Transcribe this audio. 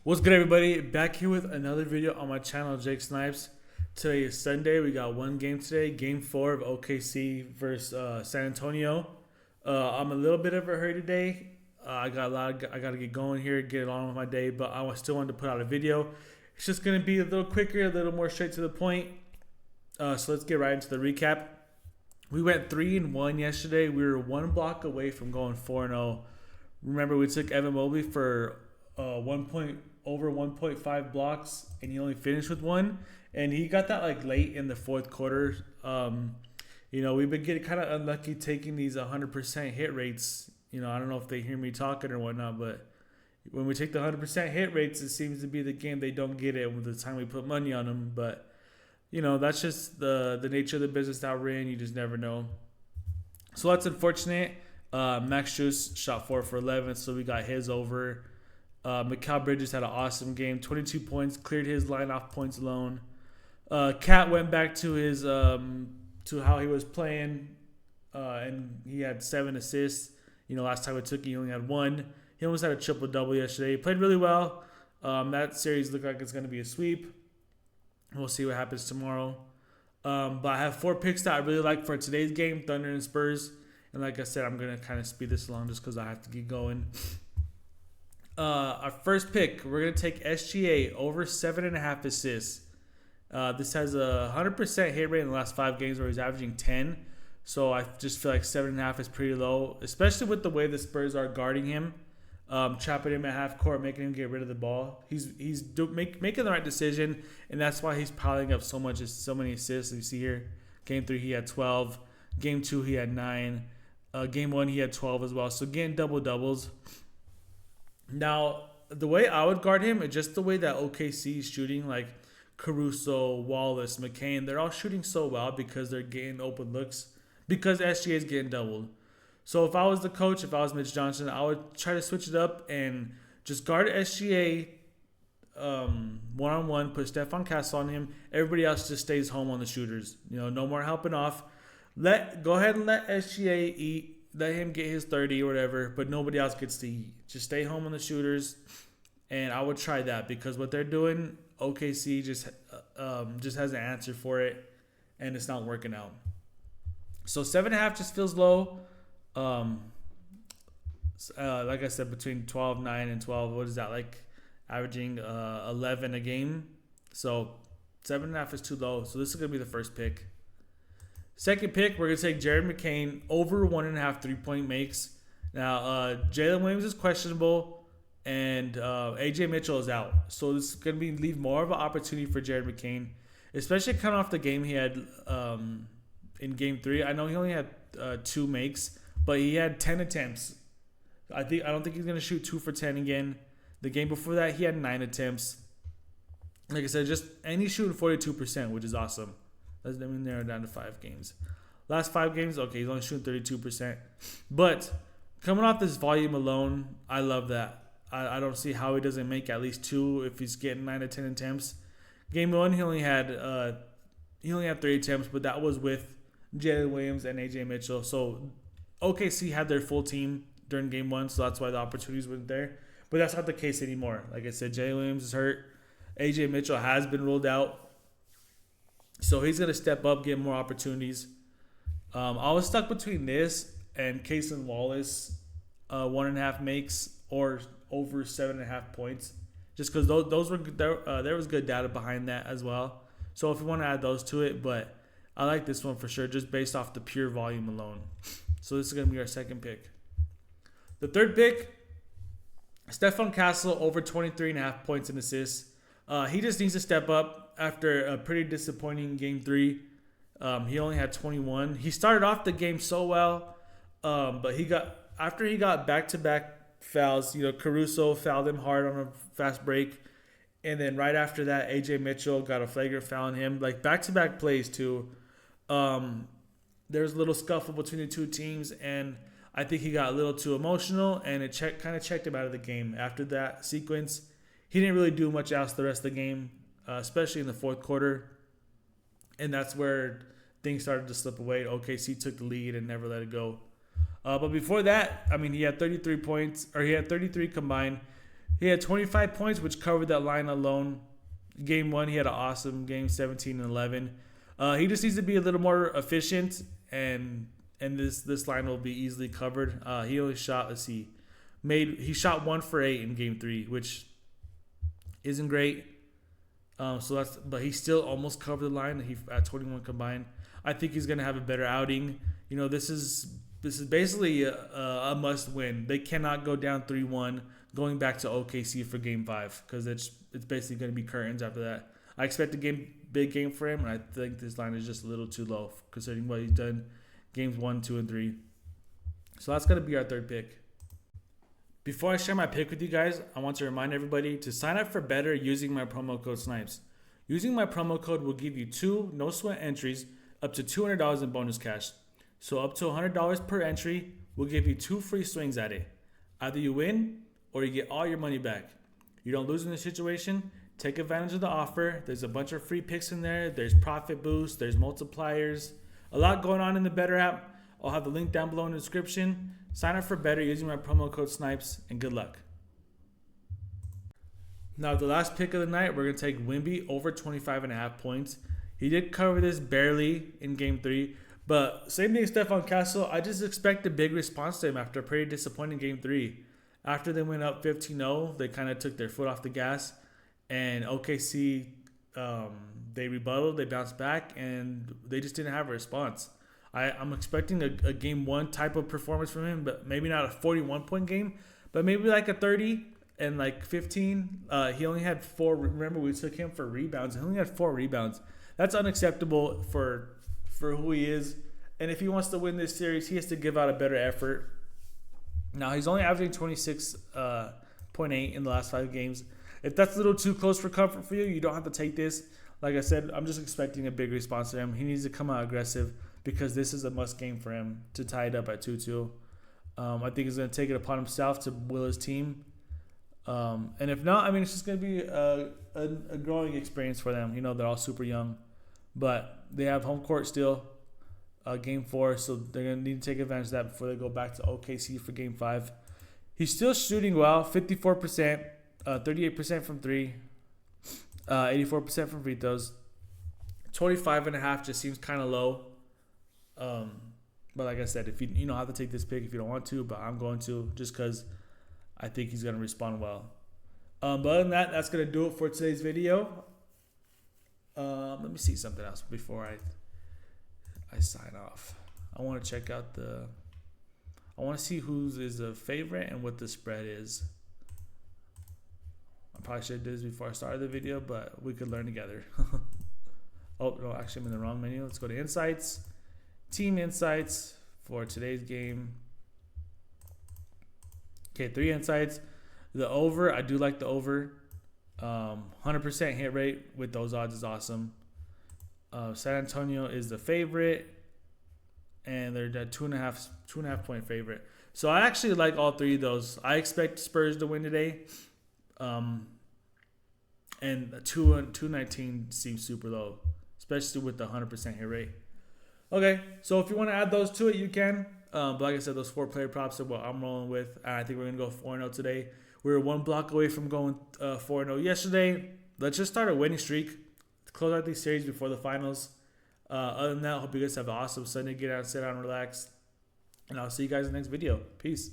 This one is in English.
What's good, everybody? Back here with another video on my channel, Jake Snipes. Today is Sunday. We got one game today, Game 4 of OKC versus San Antonio. I'm a little bit of a hurry today. I got to get going here, get on with my day, but I still wanted to put out a video. It's just gonna be a little quicker, a little more straight to the point. So let's get right into the recap. We went 3-1 yesterday. We were one block away from going 4-0. Remember, we took Evan Mobley for over 1.5 blocks, and he only finished with one. And he got that like late in the fourth quarter. We've been getting kind of unlucky taking these 100% hit rates. I don't know if they hear me talking or whatnot, but when we take the 100% hit rates, it seems to be the game they don't get it with the time we put money on them. But that's just the nature of the business that we're in. You just never know. So that's unfortunate. Max Juice shot 4 for 11, so we got his over. Mikal Bridges had an awesome game, 22 points, cleared his line off points alone. Cat went back to his to how he was playing, and he had 7 assists. Last time we took, he only had 1. He almost had a triple-double yesterday. He played really well. That series looked like it's going to be a sweep. We'll see what happens tomorrow. But I have 4 picks that I really like for today's game, Thunder and Spurs. And like I said, I'm going to kind of speed this along just because I have to get going. Our first pick, we're going to take SGA over 7.5 assists. This has a 100% hit rate in the last 5 games where he's averaging 10. So I just feel like 7.5 is pretty low, especially with the way the Spurs are guarding him, trapping him at half court, making him get rid of the ball. He's making the right decision, and that's why he's piling up so many assists. You see here, Game 3 he had 12, Game 2 he had 9, Game 1 he had 12 as well. So getting double doubles. Now the way I would guard him is just the way that OKC is shooting, like Caruso, Wallace, McCain. They're all shooting so well because they're getting open looks. Because SGA is getting doubled. So if I was the coach, if I was Mitch Johnson, I would try to switch it up and just guard SGA one-on-one, put Stephon Castle on him. Everybody else just stays home on the shooters. No more helping off. Go ahead and let SGA eat. Let him get his 30 or whatever, but nobody else gets to eat. Just stay home on the shooters. And I would try that because what they're doing, OKC just has an answer for it, and it's not working out. So 7.5 just feels low. Like I said, between 12, 9, and 12. What is that, like averaging 11 a game? So 7.5 is too low. So this is going to be the first pick. Second pick, we're going to take Jared McCain over 1.5 3-point makes. Now, Jalen Williams is questionable, and AJ Mitchell is out. So this is going to leave more of an opportunity for Jared McCain, especially coming off the game he had in Game 3. I know he only had 2 makes, but he had 10 attempts. I don't think he's going to shoot 2 for 10 again. The game before that, he had 9 attempts. Like I said, and he's shooting 42%, which is awesome. Let me narrow it down to 5 games. Last 5 games, okay, he's only shooting 32%. But coming off this volume alone, I love that. I don't see how he doesn't make at least 2 if he's getting 9 to 10 attempts. Game 1, he only had 3 attempts, but that was with Jalen Williams and AJ Mitchell. So OKC had their full team during Game 1, so that's why the opportunities weren't there. But that's not the case anymore. Like I said, Jalen Williams is hurt. AJ Mitchell has been ruled out. So he's going to step up, get more opportunities. I was stuck between this and Cason Wallace 1.5 makes or over 7.5 points. Just because there was good data behind that as well. So if you want to add those to it, but I like this one for sure, just based off the pure volume alone. So this is going to be our second pick. The third pick, Stephon Castle over 23.5 points and assists. He just needs to step up after a pretty disappointing Game 3. He only had 21. He started off the game so well, but after he got back-to-back fouls. Caruso fouled him hard on a fast break. And then right after that, AJ Mitchell got a flagrant foul on him. Like back-to-back plays too. There's a little scuffle between the two teams, and I think he got a little too emotional, and it kind of checked him out of the game. After that sequence, he didn't really do much else the rest of the game, especially in the fourth quarter. And that's where things started to slip away. OKC took the lead and never let it go. But before that, I mean, he had 33 points, or he had 33 combined. He had 25 points, which covered that line alone. Game 1, he had an awesome game, 17 and 11. He just needs to be a little more efficient, and this line will be easily covered. He only shot, he shot 1 for 8 in game 3, which isn't great. But he still almost covered the line. He at 21 combined. I think he's gonna have a better outing. You know, this is basically a must win. They cannot go down 3-1 going back to OKC for game 5, because it's basically gonna be curtains after that. I expect a big game for him, and I think this line is just a little too low considering what he's done games 1, 2, and 3. So that's gonna be our third pick. Before I share my pick with you guys, I want to remind everybody to sign up for better using my promo code SNIPES. Using my promo code will give you 2 no sweat entries up to $200 in bonus cash. So up to $100 per entry will give you 2 free swings at it. Either you win or you get all your money back. You don't lose in this situation. Take advantage of the offer. There's a bunch of free picks in there. There's profit boosts. There's multipliers. A lot going on in the Better app. I'll have the link down below in the description. Sign up for Better using my promo code SNIPES, and good luck. Now, the last pick of the night, we're going to take Wemby over 25.5 points. He did cover this barely in game 3, but same thing, Stephon Castle. I just expect a big response to him after a pretty disappointing game 3. After they went up 15-0, they kind of took their foot off the gas, and OKC, they rebutted, they bounced back, and they just didn't have a response. I'm expecting a game 1 type of performance from him, but maybe not a 41-point game, but maybe like a 30 and like 15. He only had 4. Remember, we took him for rebounds. He only had 4 rebounds. That's unacceptable for who he is. And if he wants to win this series, he has to give out a better effort. Now, he's only averaging 26.8 in the last 5 games. If that's a little too close for comfort for you, you don't have to take this. Like I said, I'm just expecting a big response to him. He needs to come out aggressive, because this is a must game for him to tie it up at 2-2. I think he's going to take it upon himself to will his team. And if not, I mean, it's just going to be a growing experience for them. You know, they're all super young. But they have home court still, game 4, so they're going to need to take advantage of that before they go back to OKC for game 5. He's still shooting well, 54%, 38% from 3, 84% from free throws. 25.5 just seems kind of low. But like I said, if you don't have to take this pick if you don't want to, but I'm going to, just because I think he's going to respond well. But other than that, that's going to do it for today's video. Let me see something else before I sign off. I want to check out I want to see whose is a favorite and what the spread is. I probably should have did this before I started the video, but we could learn together. Oh, no, actually I'm in the wrong menu. Let's go to Insights. Team Insights for today's game. Okay, 3 insights. The over, I do like the over. 100% hit rate with those odds is awesome. San Antonio is the favorite, and they're the 2.5 point favorite. So I actually like all 3 of those. I expect Spurs to win today. And 219 seems super low, especially with the 100% hit rate. Okay, so if you want to add those to it, you can. But like I said, those 4 player props are what I'm rolling with. I think we're going to go 4-0 today. We were 1 block away from going 4-0 yesterday. Let's just start a winning streak. Close out these series before the finals. Other than that, I hope you guys have an awesome Sunday. Get out, sit down, relax. And I'll see you guys in the next video. Peace.